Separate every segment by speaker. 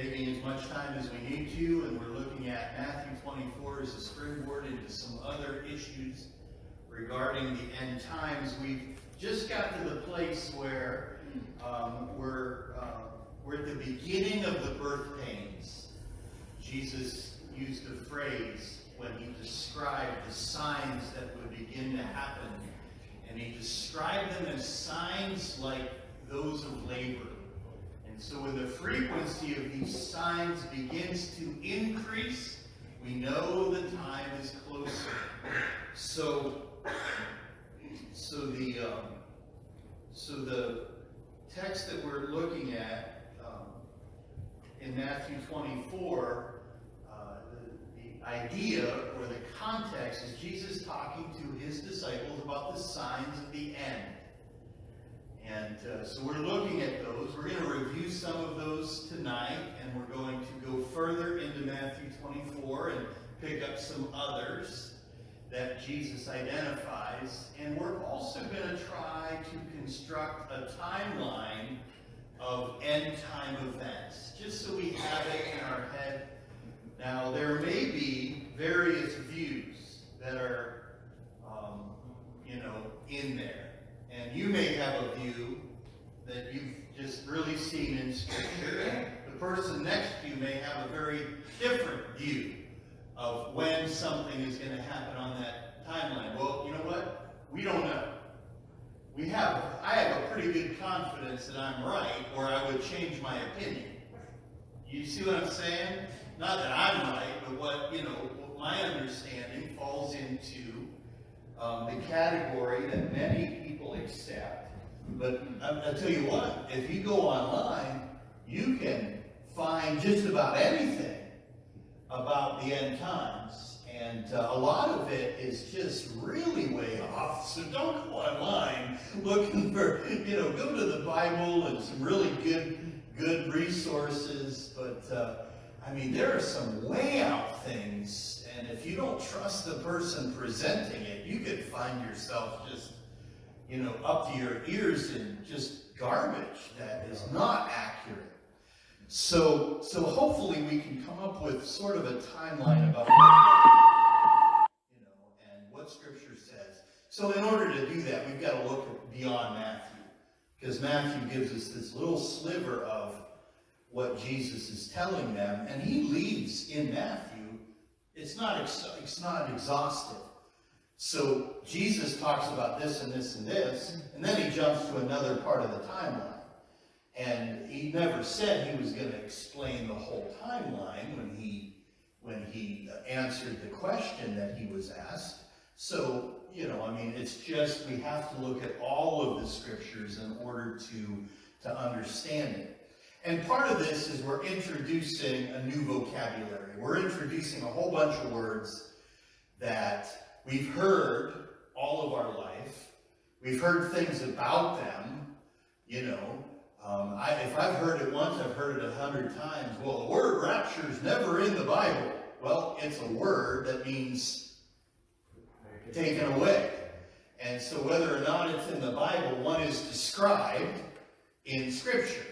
Speaker 1: taking as much time as we need to, and we're looking at Matthew 24 as a springboard into some other issues regarding the end times. We've just got to the place where we're at the beginning of the birth pains. Jesus used a phrase when he described the signs that would begin to happen, and he described them as signs like those of labor. And so when the frequency of these signs begins to increase, we know the time is closer. So the text that we're looking at in Matthew 24, the idea or the context is Jesus talking to his disciples about the signs of the end. And so we're looking at those. We're going to review some of those tonight, and we're going to go further into Matthew 24 and pick up some others that Jesus identifies. And we're also going to try to construct a timeline of end-time events, just so we have it in our head. Now, there may be various views that are, in there. And you may have a view that you've just really seen in Scripture, and the person next to you may have a very different view of when something is going to happen on that timeline. Well, you know what? We don't know. I have a pretty good confidence that I'm right, or I would change my opinion. You see what I'm saying? Not that I'm right, but what my understanding falls into the category that many people accept. But I'll tell you what, if you go online, you can find just about anything about the end times. And a lot of it is just really way off. So don't go online looking for, go to the Bible and some really good resources. But, there are some way out things. And if you don't trust the person presenting it, you could find yourself just, up to your ears in just garbage that is not accurate. So hopefully we can come up with sort of a timeline about and what Scripture says. So in order to do that, we've got to look beyond Matthew, because Matthew gives us this little sliver of what Jesus is telling them, and he leaves in Matthew. It's not exhaustive. So Jesus talks about this and this and this, and then he jumps to another part of the timeline. And he never said he was going to explain the whole timeline when he answered the question that he was asked. So, it's just we have to look at all of the Scriptures in order to understand it. And part of this is we're introducing a new vocabulary. We're introducing a whole bunch of words that we've heard all of our life. We've heard things about them, if I've heard it once, I've heard it 100 times. Well, the word rapture is never in the Bible. Well, it's a word that means taken away. And so whether or not it's in the Bible, one is described in Scripture.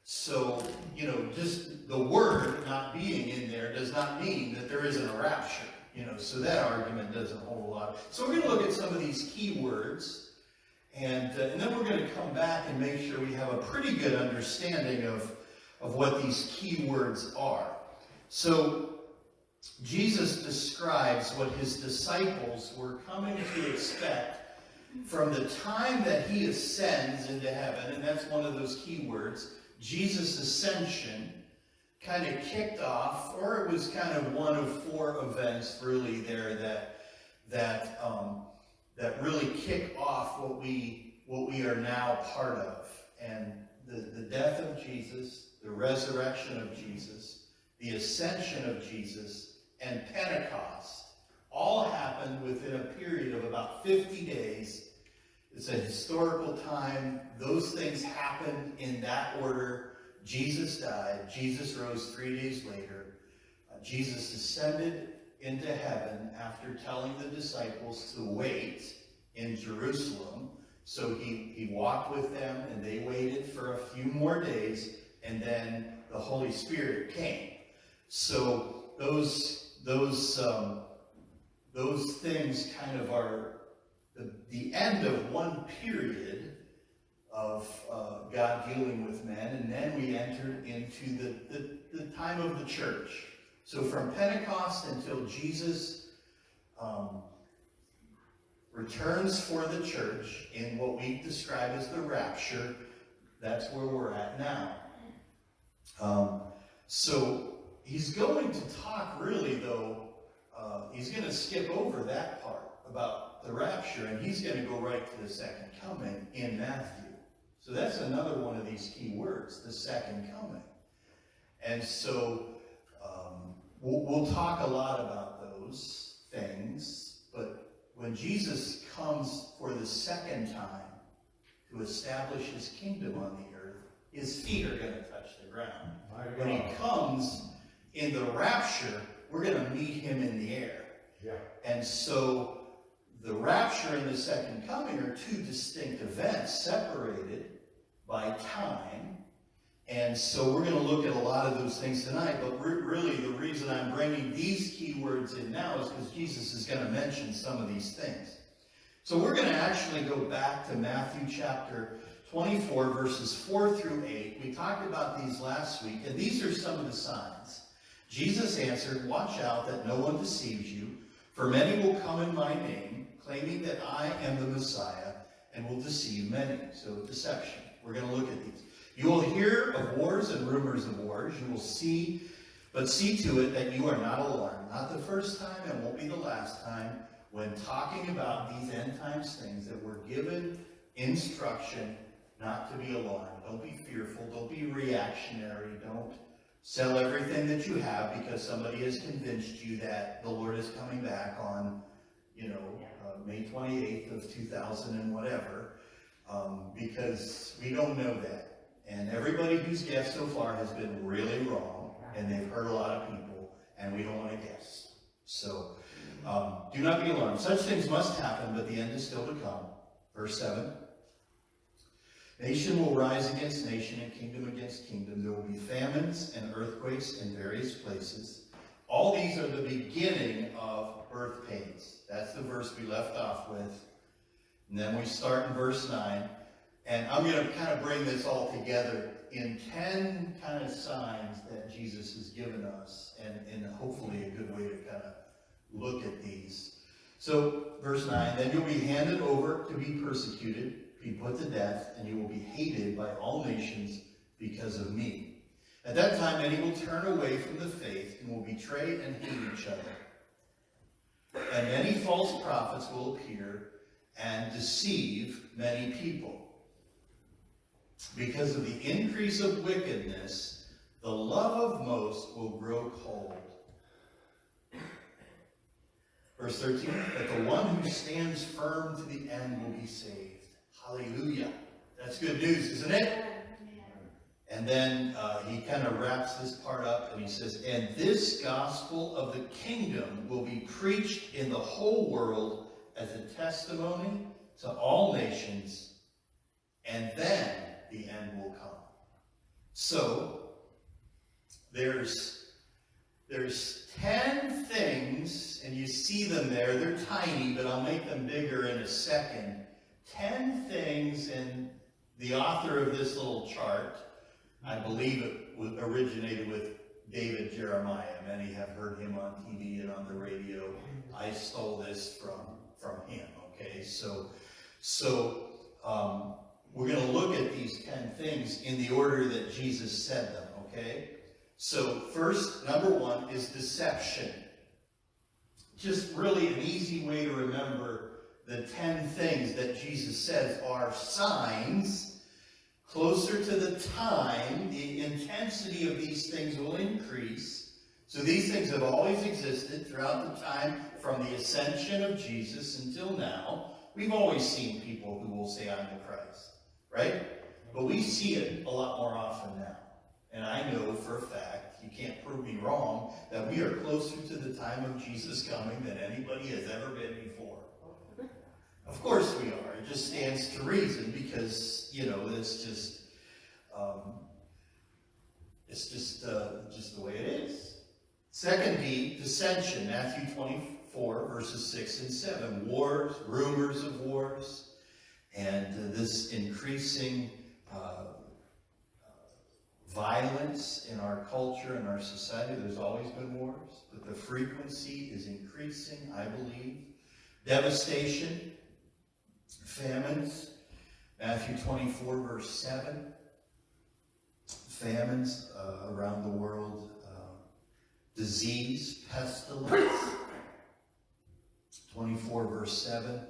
Speaker 1: So, just the word not being in there does not mean that there isn't a rapture. So that argument doesn't hold a lot. So we're going to look at some of these key words, and then we're going to come back and make sure we have a pretty good understanding of what these key words are. So Jesus describes what his disciples were coming to expect from the time that he ascends into heaven, and that's one of those key words. Jesus' ascension kind of kicked off, or it was kind of one of four events really there that really kick off what we are now part of. And the death of Jesus, the resurrection of Jesus, the ascension of Jesus, and Pentecost all happened within a period of about 50 days. It's a historical time. Those things happened in that order. Jesus died. Jesus rose 3 days later. Jesus ascended into heaven after telling the disciples to wait in Jerusalem. So he walked with them, and they waited for a few more days, and then the Holy Spirit came. So those things kind of are the end of one period of God dealing with men, and then we entered into the time of the church. So from Pentecost until Jesus returns for the church in what we describe as the rapture, that's where we're at now. So he's going to talk really, though, he's going to skip over that part about the rapture, and he's going to go right to the second coming in Matthew. So that's another one of these key words, the second coming. And so we'll talk a lot about those things, but when Jesus comes for the second time to establish his kingdom on the earth, his feet are going to touch the ground. When he comes in the rapture, we're going to meet him in the air. Yeah. And so the rapture and the second coming are two distinct events separated by time. And so we're going to look at a lot of those things tonight, but really the reason I'm bringing these key words in now is because Jesus is going to mention some of these things. So we're going to actually go back to Matthew chapter 24, verses 4 through 8. We talked about these last week, and these are some of the signs. Jesus answered, "Watch out that no one deceives you, for many will come in my name, claiming that I am the Messiah, and will deceive many." So deception. We're going to look at these. "You will hear of wars and rumors of wars. You will see, but see to it that you are not alarmed. Not the first time and won't be the last time when talking about these end times things that we're given instruction not to be alarmed. Don't be fearful. Don't be reactionary. Don't sell everything that you have because somebody has convinced you that the Lord is coming back on, May 28th of 2000 and whatever, because we don't know that. And everybody who's guessed so far has been really wrong, and they've hurt a lot of people, and we don't want to guess. So do not be alarmed. Such things must happen, but the end is still to come. Verse 7. "Nation will rise against nation and kingdom against kingdom. There will be famines and earthquakes in various places. All these are the beginning of birth pains." That's the verse we left off with. And then we start in verse 9. And I'm going to kind of bring this all together in 10 kind of signs that Jesus has given us, and hopefully a good way to kind of look at these. So, verse 9, "Then you'll be handed over to be persecuted, be put to death, and you will be hated by all nations because of me. At that time, many will turn away from the faith and will betray and hate each other. And many false prophets will appear and deceive many people. Because of the increase of wickedness, the love of most will grow cold." Verse 13, "But the one who stands firm to the end will be saved." Hallelujah. That's good news, isn't it? And then he kind of wraps this part up and he says, "And this gospel of the kingdom will be preached in the whole world as a testimony to all nations, and then the end will come." So there's 10 things, and you see them there. They're tiny, but I'll make them bigger in a second. 10 things, and the author of this little chart, I believe it originated with David Jeremiah. Many have heard him on TV and on the radio. I stole this from him, okay? So we're going to look at these 10 things in the order that Jesus said them, okay? So first, number 1 is deception. Just really an easy way to remember the 10 things that Jesus says are signs. Closer to the time, the intensity of these things will increase. So these things have always existed throughout the time from the ascension of Jesus until now. We've always seen people who will say, "I'm the Christ," right? But we see it a lot more often now. And I know for a fact, you can't prove me wrong, that we are closer to the time of Jesus coming than anybody has ever been before. Of course we are. It just stands to reason because, it's It's just the way it is. Second D, dissension, Matthew 24, verses 6 and 7. Wars, rumors of wars, and this increasing violence in our culture and our society. There's always been wars, but the frequency is increasing, I believe. Devastation, famines, Matthew 24, verse 7. Famines around the world, disease, pestilence, 24, verse 7.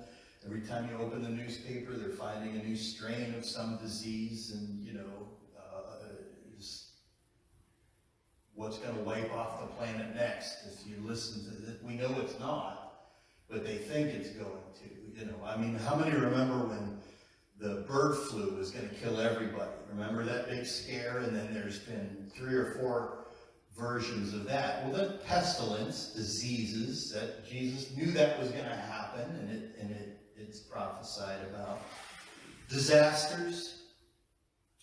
Speaker 1: Every time you open the newspaper, they're finding a new strain of some disease, and, what's going to wipe off the planet next. If you listen to it, we know it's not, but they think it's going to. How many remember when the bird flu was going to kill everybody? Remember that big scare? And then there's been 3 or 4 versions of that. Well, then pestilence, diseases, that Jesus knew that was going to happen, and it's prophesied about. Disasters.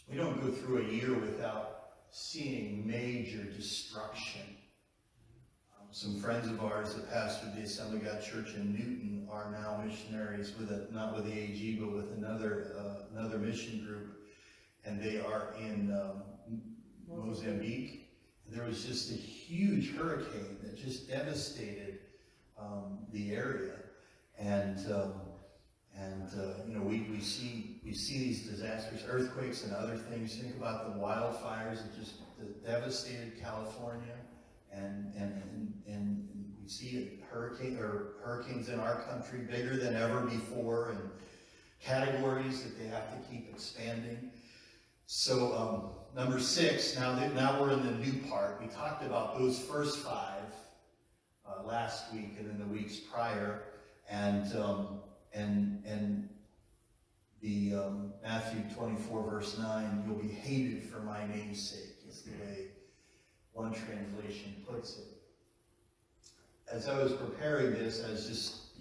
Speaker 1: We don't go through a year without seeing major destruction. Some friends of ours that pastored the Assembly of God Church in Newton are now missionaries not with the AG, but with another mission group, and they are in Mozambique. There was just a huge hurricane that just devastated the area, and we see these disasters, earthquakes and other things. Think about the wildfires that devastated California, and we see hurricanes in our country bigger than ever before, and categories that they have to keep expanding. So number 6. Now we're in the new part. We talked about those first 5 last week and in the weeks prior, and the Matthew 24, verse 9, you'll be hated for my name's sake, is the way one translation puts it. As I was preparing this, I was just,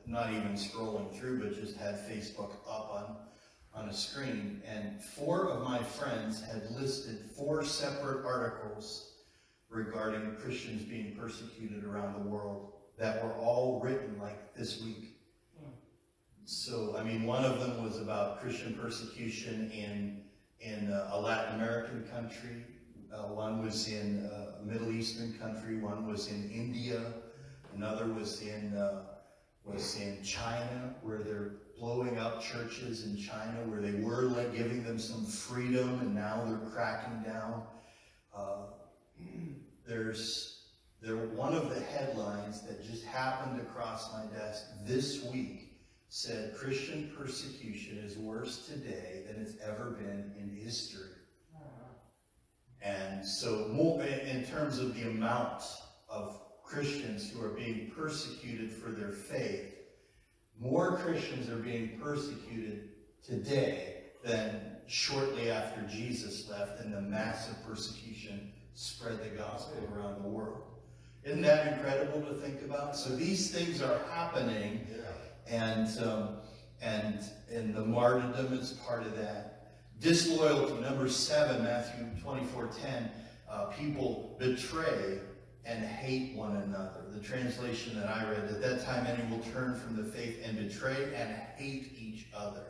Speaker 1: not even scrolling through, but just had Facebook up on a screen, and 4 of my friends had listed 4 separate articles regarding Christians being persecuted around the world that were all written like this week. So, one of them was about Christian persecution in a Latin American country. One was in a Middle Eastern country. One was in India. Another was in China, where they're blowing up churches in China, where they were giving them some freedom, and now they're cracking down. One of the headlines that just happened across my desk this week said Christian persecution is worse today than it's ever been in history. And so more in terms of the amount of Christians who are being persecuted for their faith, more Christians are being persecuted today than shortly after Jesus left, and the massive persecution spread the gospel around the world. Isn't that incredible to think about? So these things are happening. And the martyrdom is part of that. Disloyalty, number 7, Matthew 24:10. People betray and hate one another. The translation that I read, at that time many will turn from the faith and betray and hate each other.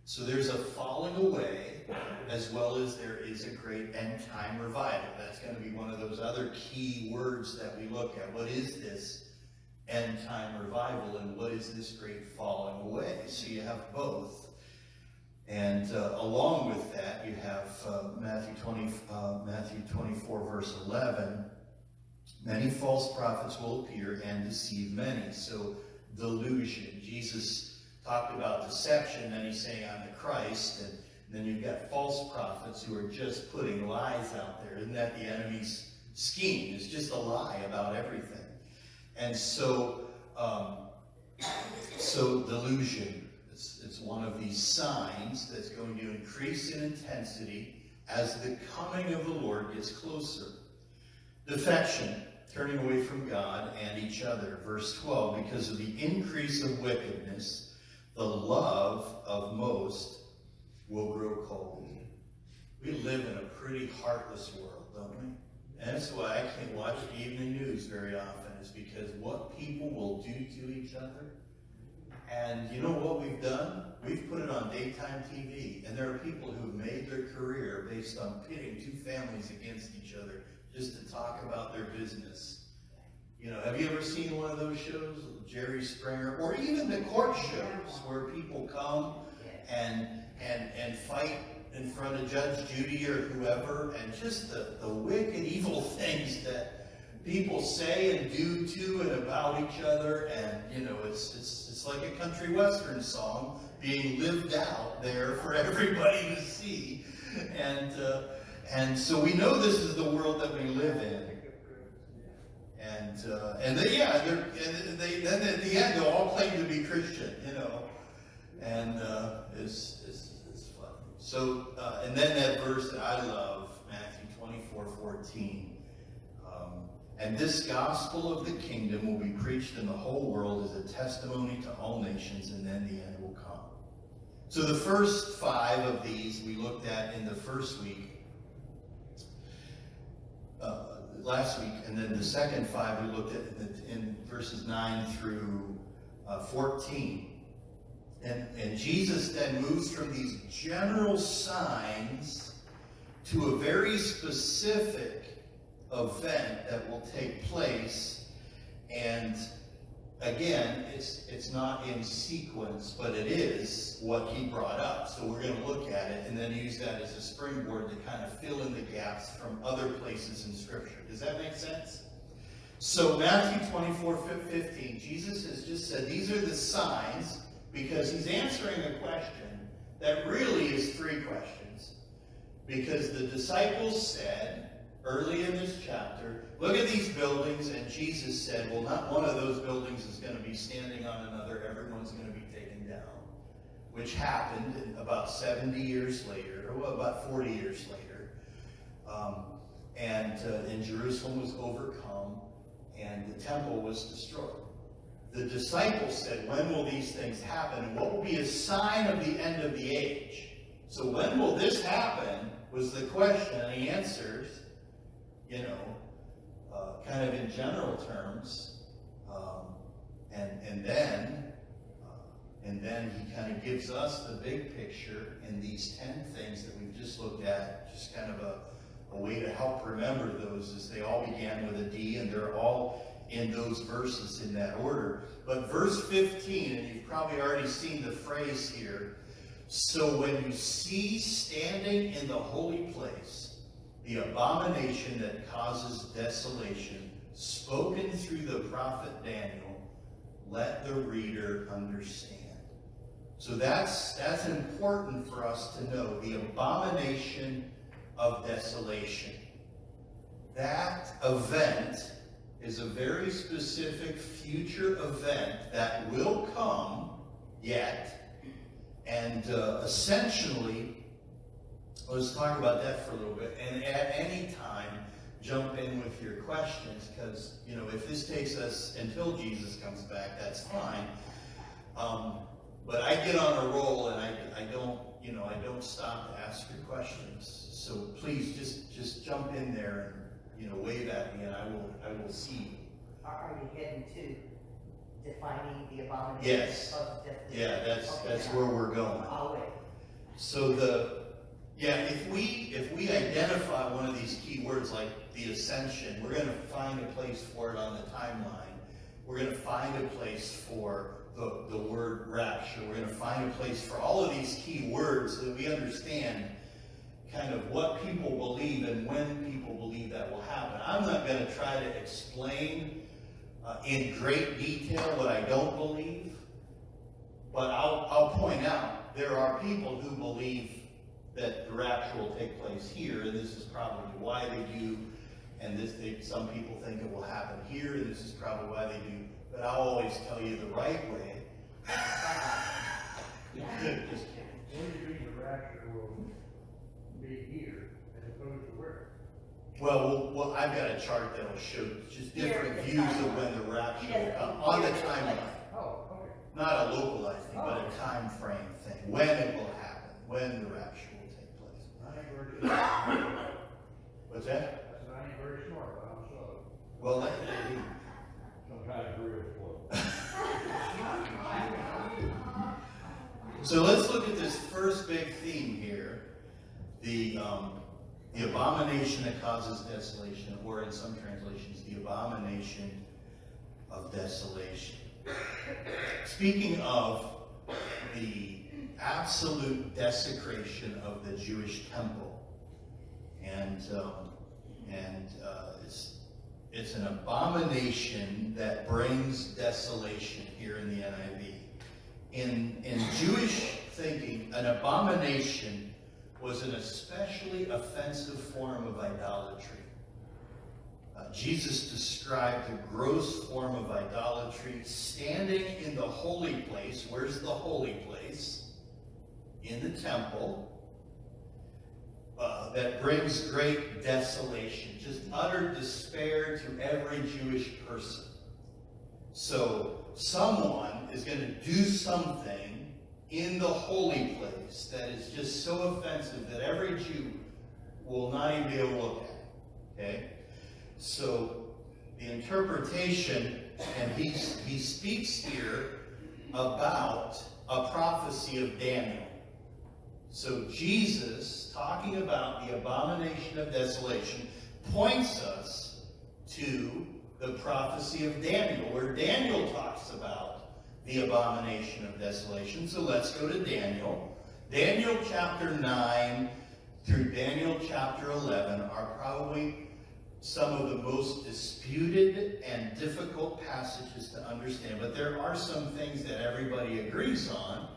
Speaker 1: So there's a falling away, as well as there is a great end time revival. That's going to be one of those other key words that we look at. What is this end time revival, and what is this great falling away? So you have both, and along with that you have Matthew 24, verse 11. Many false prophets will appear and deceive many. So delusion. Jesus talked about deception, and he's saying I'm the Christ, and then you've got false prophets who are just putting lies out there. Isn't that the enemy's scheme? It's just a lie about everything. And so delusion, it's one of these signs that's going to increase in intensity as the coming of the Lord gets closer. Defection, turning away from God and each other. Verse 12, because of the increase of wickedness, the love of most will grow cold. We live in a pretty heartless world, don't we? And that's why I can't watch the evening news very often, is because what people will do to each other. And you know what we've done? We've put it on daytime TV, and there are people who've made their career based on pitting two families against each other just to talk about their business. You know, have you ever seen one of those shows, Jerry Springer, or even the court shows where people come and fight in front of Judge Judy or whoever, and just the wicked, evil things that people say and do to and about each other, and you know, it's like a country western song being lived out there for everybody to see, and so we know this is the world that we live in, and then at the end they'll all claim to be Christian, you know, and it's fun. So and then that verse that I love, Matthew 24:14. And this gospel of the kingdom will be preached in the whole world as a testimony to all nations, and then the end will come. So the first 5 of these we looked at in the first week, last week, and then the second 5 we looked at in verses 9 through 14. And Jesus then moves from these general signs to a very specific event that will take place, and again, it's not in sequence, but it is what he brought up. So we're going to look at it and then use that as a springboard to kind of fill in the gaps from other places in Scripture. Does that make sense? So Matthew 24:15, Jesus has just said these are the signs, because he's answering a question that really is 3 questions. Because the disciples said, early in this chapter, look at these buildings, and Jesus said, well, not one of those buildings is going to be standing on another. Everyone's going to be taken down, which happened about 70 years later, or about 40 years later. And Jerusalem was overcome, and the temple was destroyed. The disciples said, when will these things happen, and what will be a sign of the end of the age? So when will this happen was the question, and he answers, you know, kind of in general terms, and then he kind of gives us the big picture in these 10 things that we've just looked at, just kind of a way to help remember those, as they all began with a D, and they're all in those verses in that order. But verse 15, and you've probably already seen the phrase here, so when you see standing in the holy place the abomination that causes desolation, spoken through the prophet Daniel, let the reader understand. So that's important for us to know, the abomination of desolation. That event is a very specific future event that will come yet, and essentially, let's talk about that for a little bit, and at any time, jump in with your questions, because, you know, if this takes us until Jesus comes back, that's fine. But I get on a roll, and I don't stop to ask your questions. So please, just jump in there and, you know, wave at me, and I will see you.
Speaker 2: Are you heading to defining the abomination?
Speaker 1: Yes.
Speaker 2: Of desolation?
Speaker 1: Yeah, that's where we're going.
Speaker 2: I'll wait.
Speaker 1: So if we identify one of these key words like the ascension, we're going to find a place for it on the timeline. We're going to find a place for the word rapture. We're going to find a place for all of these key words so that we understand kind of what people believe and when people believe that will happen. I'm not going to try to explain in great detail what I don't believe, but I'll point out there are people who believe that the rapture will take place here, and this is probably why they do, and some people think it will happen here, and this is probably why they do, but I'll always tell you the right way.
Speaker 3: When do you think the rapture will be here as opposed to where?
Speaker 1: Well, I've got a chart that will show just different views of when the rapture will come on the timeline.
Speaker 3: Oh, okay.
Speaker 1: Not a localized thing, but a time frame thing. When it will happen, when the rapture will take place.
Speaker 3: ain't very smart.
Speaker 1: What's that?
Speaker 3: I said, I ain't very smart, but I'm slow.
Speaker 1: Well,
Speaker 3: Sometimes real slow.
Speaker 1: so let's look at this first big theme here, the abomination that causes desolation, or in some translations, the abomination of desolation. Speaking of the absolute desecration of the Jewish temple, and it's an abomination that brings desolation here in the NIV. In Jewish thinking, an abomination was an especially offensive form of idolatry. Jesus described a gross form of idolatry standing in the holy place. Where's the holy place? In the temple. That brings great desolation, just utter despair to every Jewish person. So someone is going to do something in the holy place that is just so offensive that every Jew will not even be able to look at. Okay? So the interpretation, and he speaks here about a prophecy of Daniel. So Jesus, talking about the abomination of desolation, points us to the prophecy of Daniel, where Daniel talks about the abomination of desolation. So let's go to Daniel. Daniel chapter 9 through Daniel chapter 11 are probably some of the most disputed and difficult passages to understand, but there are some things that everybody agrees on,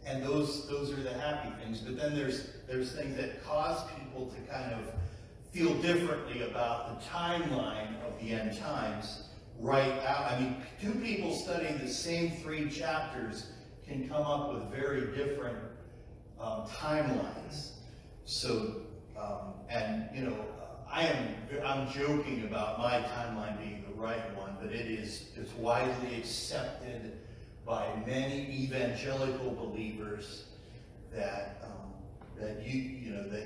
Speaker 1: and those are the happy things. But then there's things that cause people to kind of feel differently about the timeline of the end times right out. I mean, two people studying the same 3 chapters can come up with very different timelines. So, and you know, I'm joking about my timeline being the right one, but it's widely accepted by many evangelical believers that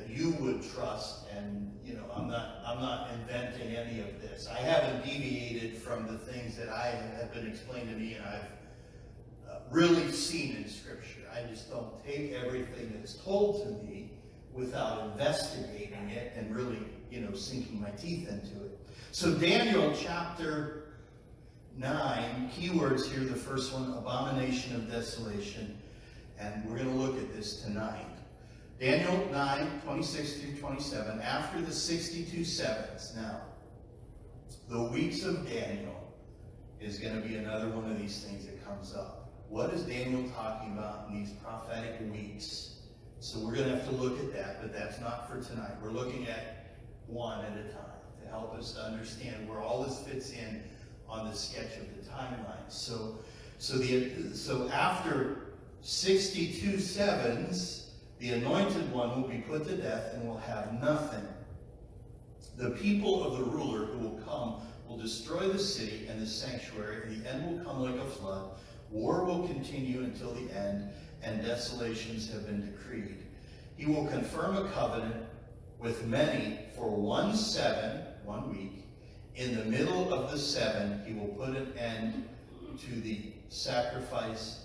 Speaker 1: you would trust. And you know, I'm not inventing any of this. I haven't deviated from the things that I have been explained to me and I've really seen in Scripture. I just don't take everything that's told to me without investigating it and really, sinking my teeth into it. So Daniel chapter 9, keywords here. The first one, abomination of desolation. And we're going to look at this tonight. Daniel 9, 26 through 27, after the 62 sevens. Now, the weeks of Daniel is going to be another one of these things that comes up. What is Daniel talking about in these prophetic weeks? So we're going to have to look at that, but that's not for tonight. We're looking at one at a time to help us to understand where all this fits in on the sketch of the timeline. So after 62 sevens, the anointed one will be put to death and will have nothing. The people of the ruler who will come will destroy the city and the sanctuary, and the end will come like a flood. War will continue until the end, and desolations have been decreed. He will confirm a covenant with many for 1 week. In the middle of the 7, he will put an end to the sacrifice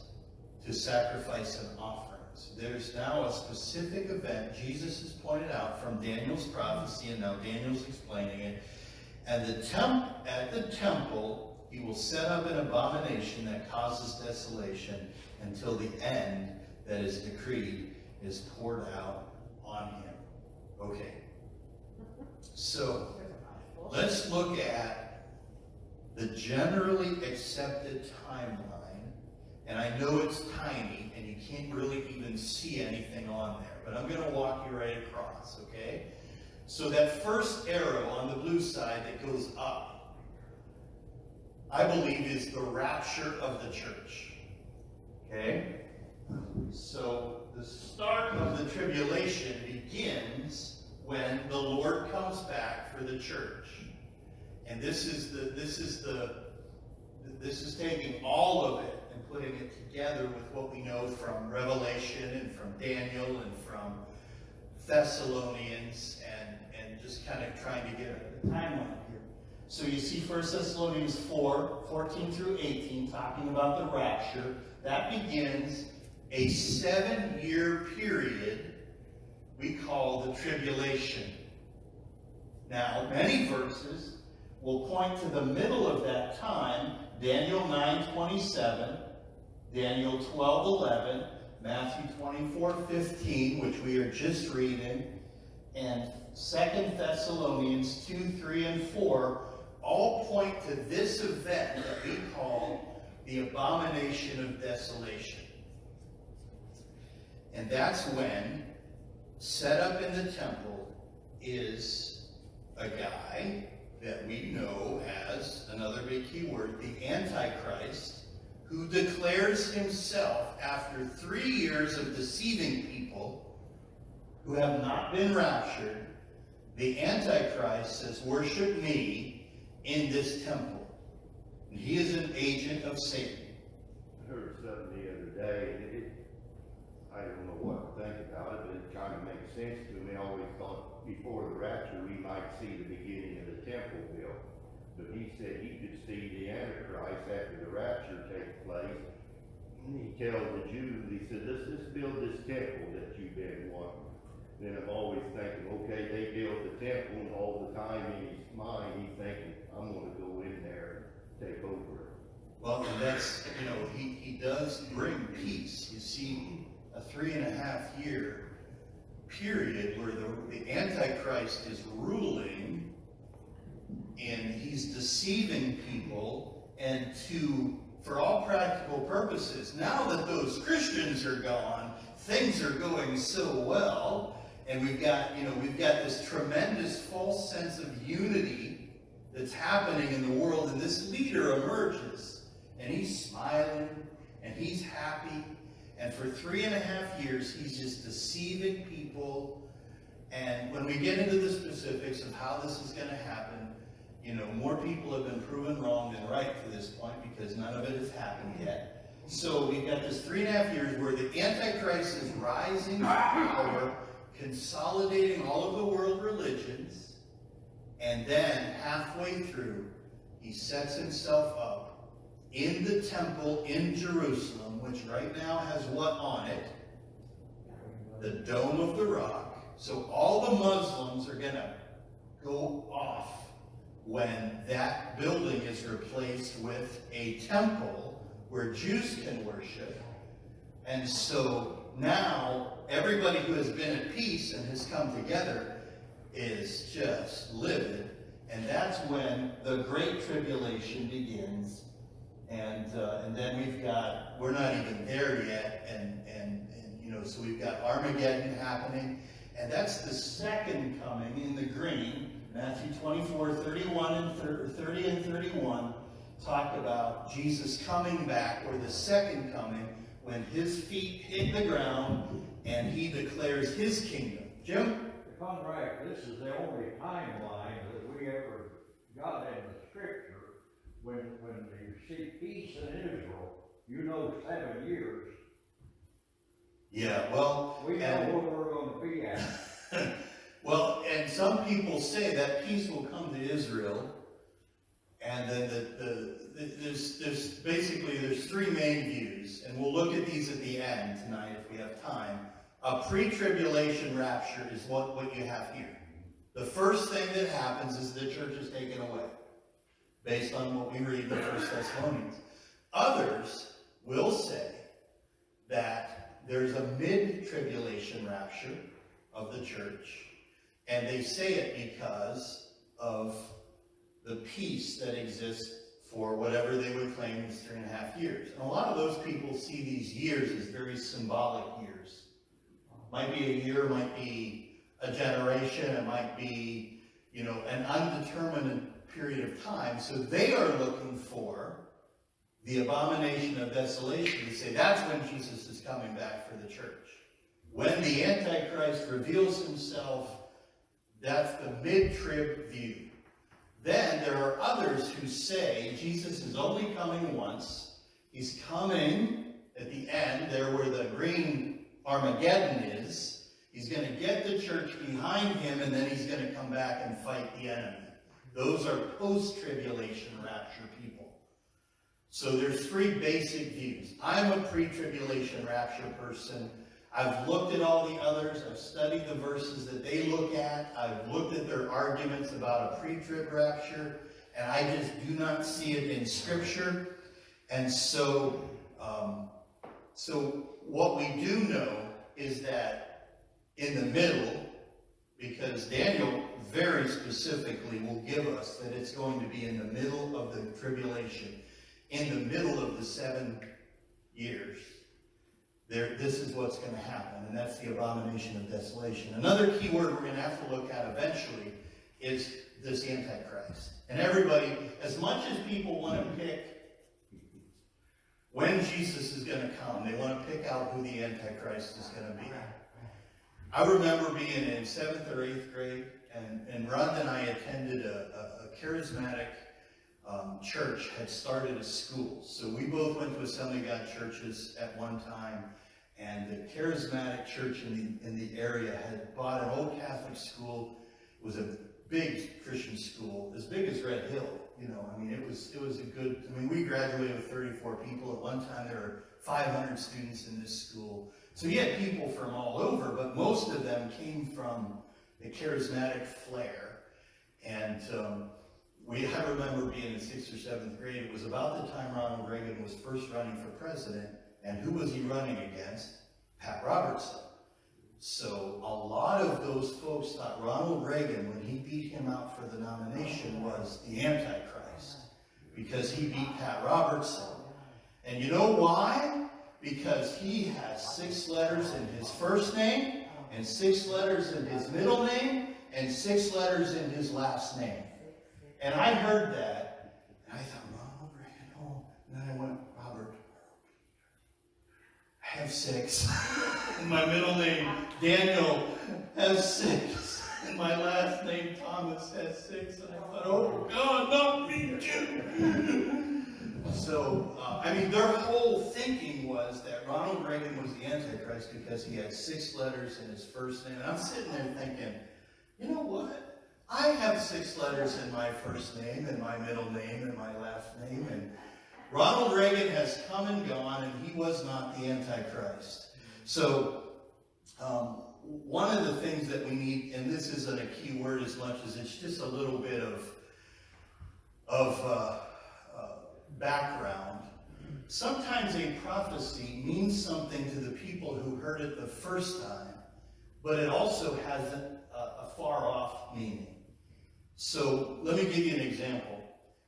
Speaker 1: and offerings. There's now a specific event Jesus has pointed out from Daniel's prophecy, and now Daniel's explaining it. And at the temple, he will set up an abomination that causes desolation until the end that is decreed is poured out on him. Okay. So, let's look at the generally accepted timeline. And I know it's tiny, and you can't really even see anything on there, but I'm going to walk you right across, okay? So that first arrow on the blue side that goes up, I believe is the rapture of the church, okay? So the start of the tribulation begins when the Lord comes back for the church. And this is taking all of it and putting it together with what we know from Revelation and from Daniel and Thessalonians and just kind of trying to get a timeline here. So you see 1 Thessalonians 4, 14 through 18, talking about the rapture. That begins a 7-year period we call the tribulation. Now, many verses will point to the middle of that time, Daniel 9:27, Daniel 12:11, Matthew 24:15, which we are just reading, and 2 Thessalonians 2, 3, and 4, all point to this event that we call the abomination of desolation. And that's when, set up in the temple, is a guy that we know as, another big key word, the Antichrist, who declares himself, after 3 years of deceiving people who have not been raptured, the Antichrist says, worship me in this temple. And he is an agent of Satan.
Speaker 4: I heard something the other day, and I don't know what to think about it, but it kind of makes sense to me. I always thought before the rapture we might see the beginning of the temple built. But he said he could see the Antichrist after the rapture takes place. And he tells the Jews, he said, let's build this temple that you've been wanting. Then I'm always thinking, okay, they built the temple, and all the time in his mind he's thinking, I'm going to go in there and take over it.
Speaker 1: Well, and that's, he does bring peace. You see, a 3.5 year period where the Antichrist is ruling and he's deceiving people, and for all practical purposes, now that those Christians are gone, things are going so well, and we've got this tremendous false sense of unity that's happening in the world, and this leader emerges, and he's smiling, and he's happy, and for 3.5 years, he's just deceiving people. And when we get into the specifics of how this is going to happen, more people have been proven wrong than right to this point, because none of it has happened yet. So we've got this 3.5 years where the Antichrist is rising to power, consolidating all of the world religions, and then halfway through, he sets himself up in the temple in Jerusalem, which right now has what on it? The Dome of the Rock. So all the Muslims are going to go off when that building is replaced with a temple where Jews can worship. And so now everybody who has been at peace and has come together is just livid. And that's when the Great Tribulation begins. And then we're not even there yet, so we've got Armageddon happening, and that's the second coming in the green. Matthew 24, 31 and 30 and 31 talk about Jesus coming back, or the second coming, when his feet hit the ground and he declares his kingdom. Jim?
Speaker 3: If I'm right, this is the only timeline that we ever got in the scripture when you see peace in Israel, 7 years.
Speaker 1: Yeah, well...
Speaker 3: We know where we're going to be at.
Speaker 1: Well, and some people say that peace will come to Israel, and then there's three main views, and we'll look at these at the end tonight if we have time. A pre-tribulation rapture is what you have here. The first thing that happens is the church is taken away, based on what we read in 1 Thessalonians. Others will say that there's a mid-tribulation rapture of the church, and they say it because of the peace that exists for whatever they would claim is 3.5 years. And a lot of those people see these years as very symbolic years. Might be a year, might be a generation, it might be, an undetermined period of time. So they are looking for the abomination of desolation to say that's when Jesus is coming back for the church. When the Antichrist reveals himself, that's the mid-trib view. Then there are others who say Jesus is only coming once. He's coming at the end, there where the green Armageddon is. He's going to get the church behind him, and then he's going to come back and fight the enemy. Those are post-tribulation rapture people. So there's three basic views. I'm a pre-tribulation rapture person. I've looked at all the others. I've studied the verses that they look at. I've looked at their arguments about a pre-trib rapture, and I just do not see it in Scripture. And so, what we do know is that in the middle, because Daniel very specifically will give us that it's going to be in the middle of the tribulation, in the middle of the 7 years. This is what's going to happen, and that's the abomination of desolation. Another key word we're going to have to look at eventually is this Antichrist. And everybody, as much as people want to pick when Jesus is going to come, they want to pick out who the Antichrist is going to be. I remember being in 7th or 8th grade, and Rhonda and I attended a charismatic church, had started a school. So we both went to Assembly of God churches at one time, and the charismatic church in the area had bought an old Catholic school. It was a big Christian school, as big as Red Hill. You know, I mean, it was a good, I mean, we graduated with 34 people. At one time, there were 500 students in this school. So you had people from all over, but most of them came from the charismatic flair. And I remember being in 6th or 7th grade. It was about the time Ronald Reagan was first running for president. And who was he running against? Pat Robertson. So a lot of those folks thought Ronald Reagan, when he beat him out for the nomination, was the Antichrist, because he beat Pat Robertson. And you know why? Because he has 6 letters in his first name, and 6 letters in his middle name, and 6 letters in his last name. And I heard that, and I thought, Ronald Reagan, oh. And then I went, Robert, I have 6. And my middle name, Daniel, has 6. And my last name, Thomas, has 6. And I thought, oh God, not me too. So, I mean, their whole thinking was that Ronald Reagan was the Antichrist because he had 6 letters in his first name. And I'm sitting there thinking, you know what? I have 6 letters in my first name, and my middle name, and my last name. And Ronald Reagan has come and gone, and he was not the Antichrist. So, one of the things that we need, and this isn't a key word as much as it's just a little bit of background. Sometimes a prophecy means something to the people who heard it the first time, but it also has a far-off meaning. So let me give you an example.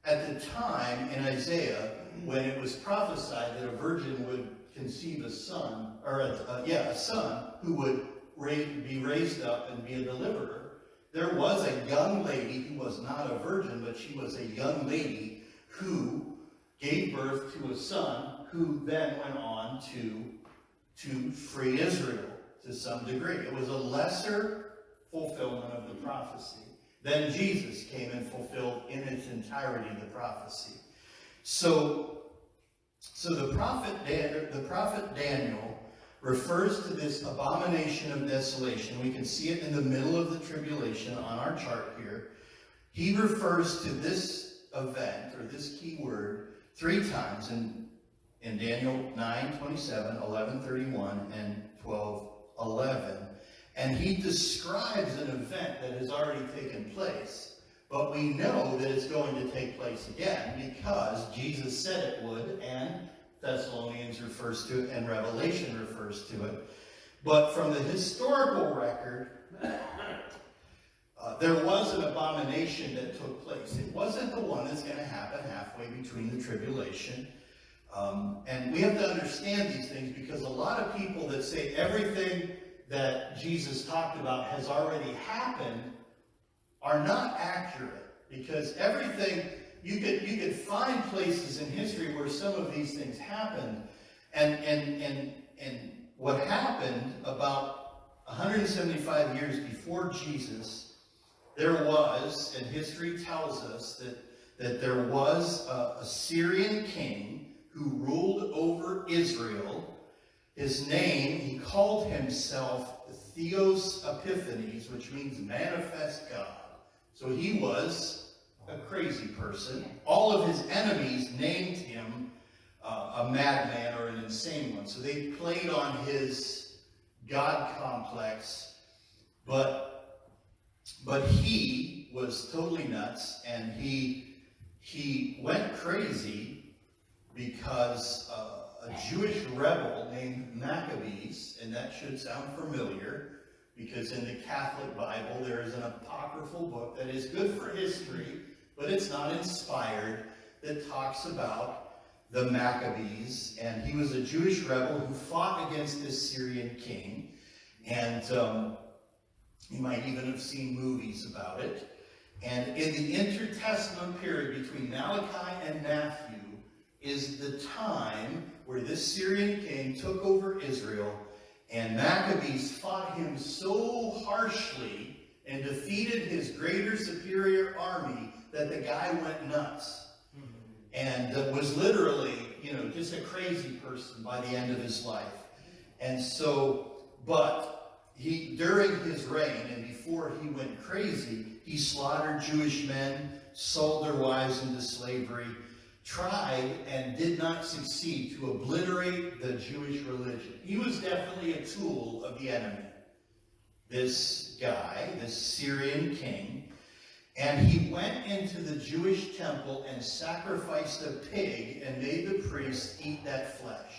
Speaker 1: At the time in Isaiah, when it was prophesied that a virgin would conceive a son, or a son who would be raised up and be a deliverer, there was a young lady who was not a virgin, but she was a young lady who gave birth to a son who then went on to free Israel to some degree. It was a lesser fulfillment of the prophecy. Then Jesus came and fulfilled in its entirety the prophecy. So the prophet Daniel refers to this abomination of desolation. We can see it in the middle of the tribulation on our chart here. He refers to this event, or this key word, 3 times in Daniel 9:27, 11:31, and 12:11. And he describes an event that has already taken place. But we know that it's going to take place again because Jesus said it would, and Thessalonians refers to it, and Revelation refers to it. But from the historical record, there was an abomination that took place. It wasn't the one that's going to happen halfway between the tribulation. And we have to understand these things because a lot of people that say everything that Jesus talked about has already happened are not accurate, because everything, you could find places in history where some of these things happened, and what happened about 175 years before Jesus, there was, and history tells us that there was a Syrian king who ruled over Israel. His name, he called himself Theos Epiphanes, which means manifest God. So he was a crazy person. All of his enemies named him a madman or an insane one. So they played on his God complex, but he was totally nuts, and he went crazy because a Jewish rebel named Maccabees, and that should sound familiar, because in the Catholic Bible there is an apocryphal book that is good for history, but it's not inspired, that talks about the Maccabees. And he was a Jewish rebel who fought against this Syrian king, and you might even have seen movies about it. And in the intertestament period between Malachi and Matthew is the time where this Syrian king took over Israel, and Maccabees fought him so harshly and defeated his greater superior army that the guy went nuts. And was literally, just a crazy person by the end of his life. And so, but during his reign and before he went crazy, he slaughtered Jewish men, sold their wives into slavery, tried and did not succeed to obliterate the Jewish religion. He was definitely a tool of the enemy. This guy, this Syrian king, and he went into the Jewish temple and sacrificed a pig and made the priests eat that flesh.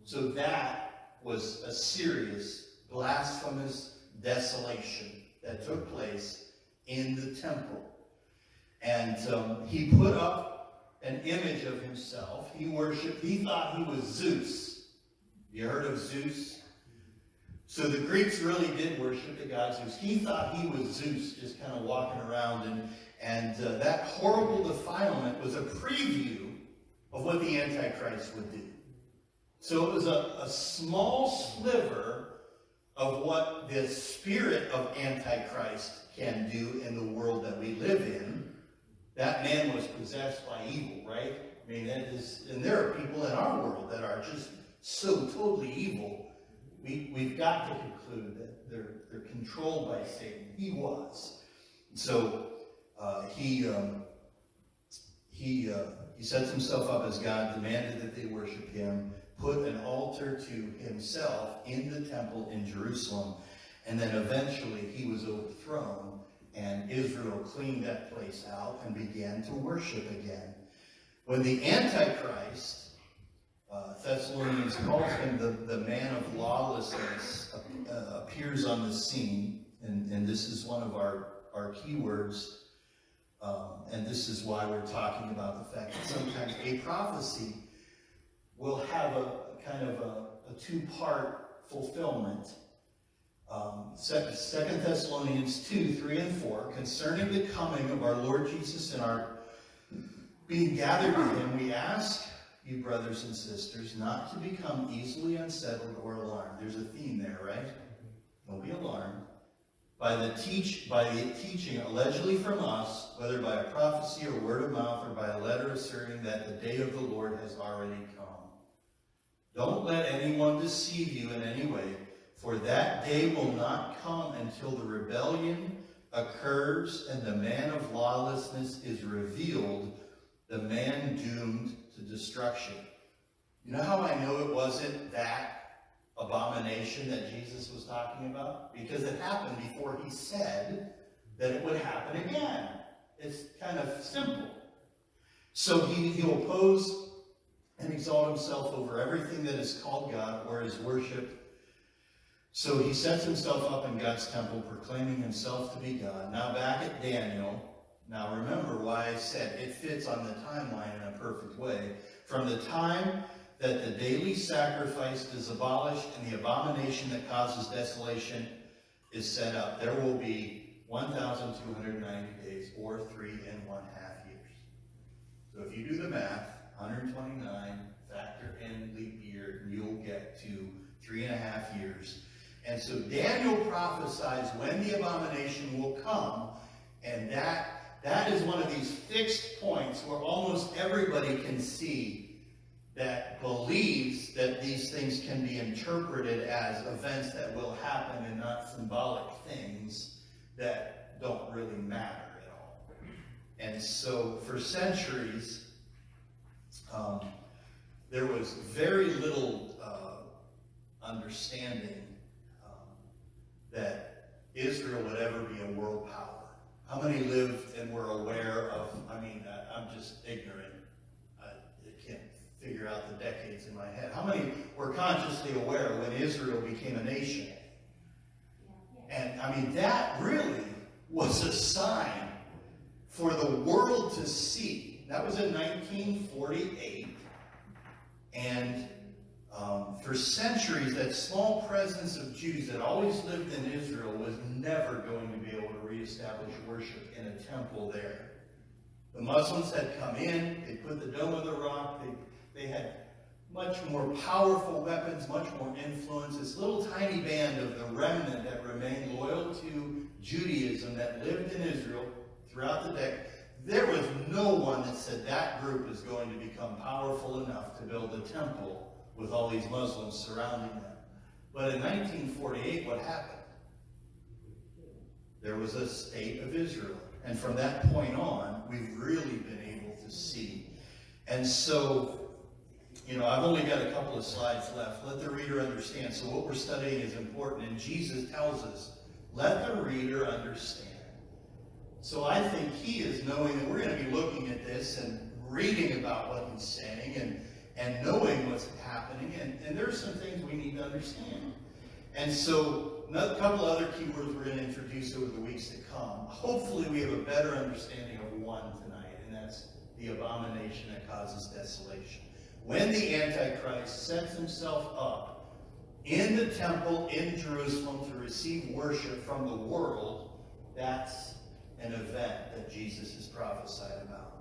Speaker 1: So that was a serious, blasphemous desolation that took place in the temple. And he put up an image of himself. He thought he was Zeus. You heard of Zeus? So the Greeks really did worship the god Zeus. He thought he was Zeus, just kind of walking around, and that horrible defilement was a preview of what the Antichrist would do. So it was a small sliver of what the spirit of Antichrist can do in the world that we live in. That man was possessed by evil, right? I mean, and there are people in our world that are just so totally evil. We've got to conclude that they're controlled by Satan. He was. So he sets himself up as God, demanded that they worship him, put an altar to himself in the temple in Jerusalem, and then eventually he was overthrown, and Israel cleaned that place out and began to worship again. When the Antichrist, Thessalonians calls him the man of lawlessness, appears on the scene, and this is one of our key words, and this is why we're talking about the fact that sometimes a prophecy will have a kind of a two-part fulfillment. 2 Thessalonians 2, 3, and 4, concerning the coming of our Lord Jesus and our being gathered with him, we ask you, brothers and sisters, not to become easily unsettled or alarmed. There's a theme there, right? Don't be alarmed. By the teaching allegedly from us, whether by a prophecy or word of mouth or by a letter asserting that the day of the Lord has already come. Don't let anyone deceive you in any way, for that day will not come until the rebellion occurs and the man of lawlessness is revealed, the man doomed to destruction. You know how I know it wasn't that abomination that Jesus was talking about? Because it happened before he said that it would happen again. It's kind of simple. So he'll oppose and exalt himself over everything that is called God or is worshipped. So he sets himself up in God's temple, proclaiming himself to be God. Now back at Daniel. Now remember why I said it fits on the timeline in a perfect way. From the time that the daily sacrifice is abolished and the abomination that causes desolation is set up, there will be 1,290 days, or 3.5 years. So if you do the math, 129, factor in leap year, you'll get to 3.5 years. And so Daniel prophesies when the abomination will come, and that is one of these fixed points where almost everybody can see that believes that these things can be interpreted as events that will happen and not symbolic things that don't really matter at all. And so for centuries, there was very little understanding that Israel would ever be a world power. How many lived and were aware of, I'm just ignorant. I can't figure out the decades in my head. How many were consciously aware when Israel became a nation? And that really was a sign for the world to see. That was in 1948. And for centuries, that small presence of Jews that always lived in Israel was never going to be able to reestablish worship in a temple there. The Muslims had come in, they put the Dome of the Rock, they had much more powerful weapons, much more influence. This little tiny band of the remnant that remained loyal to Judaism that lived in Israel throughout the decade, there was no one that said that group is going to become powerful enough to build a temple with all these Muslims surrounding them. But in 1948, what happened? There was a state of Israel. And from that point on, we've really been able to see. And so, I've only got a couple of slides left. Let the reader understand. So what we're studying is important. And Jesus tells us, let the reader understand. So I think he is knowing that we're going to be looking at this and reading about what he's saying and knowing what's happening. And there are some things we need to understand. And so a couple of other keywords we're going to introduce over the weeks to come. Hopefully we have a better understanding of one tonight, and that's the abomination that causes desolation. When the Antichrist sets himself up in the temple in Jerusalem to receive worship from the world, that's an event that Jesus has prophesied about.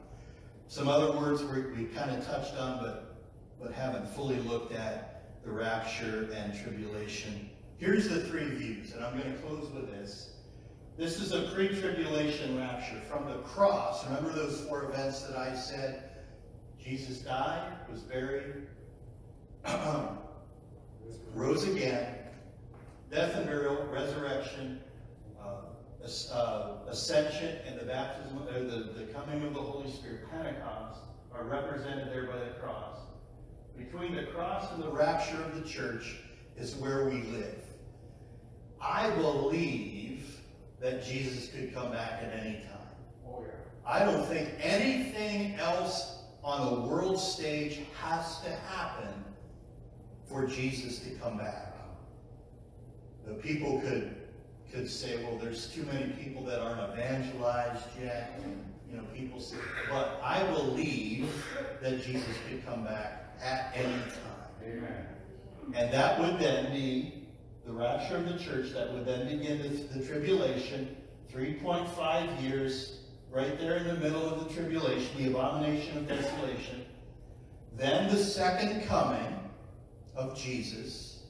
Speaker 1: Some other words we kind of touched on, but haven't fully looked at: the rapture and tribulation. Here's the three views, and I'm going to close with this. This is a pre-tribulation rapture from the cross. Remember those four events that I said? Jesus died, was buried, rose again, death and burial, resurrection, ascension, and the baptism, the coming of the Holy Spirit, Pentecost, are represented there by the cross. Between the cross and the rapture of the church is where we live. I believe that Jesus could come back at any time.
Speaker 3: Oh, yeah.
Speaker 1: I don't think anything else on the world stage has to happen for Jesus to come back. The people could say, well, there's too many people that aren't evangelized yet. And, people say, but I believe that Jesus could come back at any time.
Speaker 3: Amen.
Speaker 1: And that would then be the rapture of the church. That would then begin the tribulation, 3.5 years, right there in the middle of the tribulation, the abomination of desolation. Then the second coming of Jesus,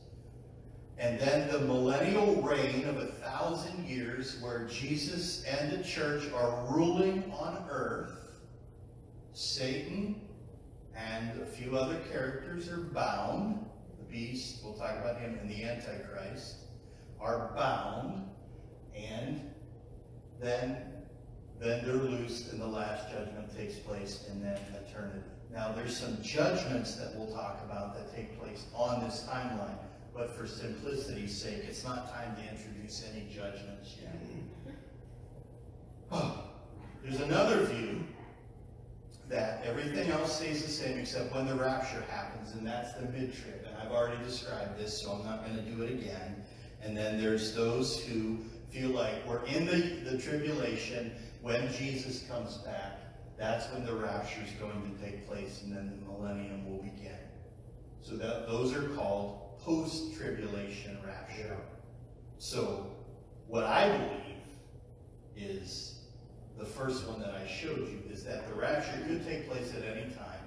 Speaker 1: and then the millennial reign of 1,000 years where Jesus and the church are ruling on earth. Satan and a few other characters are bound. The beast, we'll talk about him, and the Antichrist are bound, and then they're loosed and the last judgment takes place in that eternity. Now there's some judgments that we'll talk about that take place on this timeline, but for simplicity's sake, it's not time to introduce any judgments yet. There's another view that everything else stays the same except when the rapture happens, and that's the mid-trib. And I've already described this, so I'm not going to do it again. And then there's those who feel like we're in the tribulation. When Jesus comes back, that's when the rapture is going to take place, and then the millennium will begin. So those are called post-tribulation rapture. So what I believe is the first one that I showed you is that the rapture could take place at any time.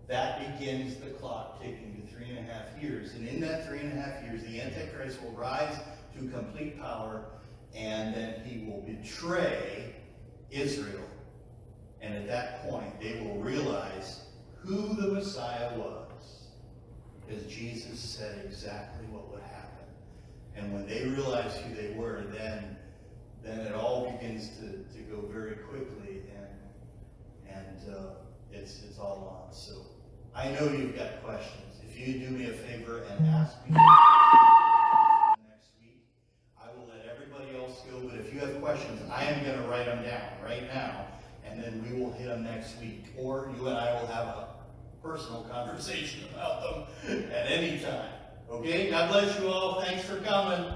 Speaker 1: That begins the clock ticking to 3.5 years. And in that 3.5 years, the Antichrist will rise to complete power, and then he will betray Israel. And at that point, they will realize who the Messiah was. because Jesus said exactly what would happen. And when they realized who they were, then it all begins to go very quickly, and it's all on. So I know you've got questions. If you do me a favor and ask me next week, I will let everybody else go. But if you have questions, I am going to write them down right now, and then we will hit them next week. Or you and I will have a personal conversation about them at any time. Okay? God bless you all. Thanks for coming.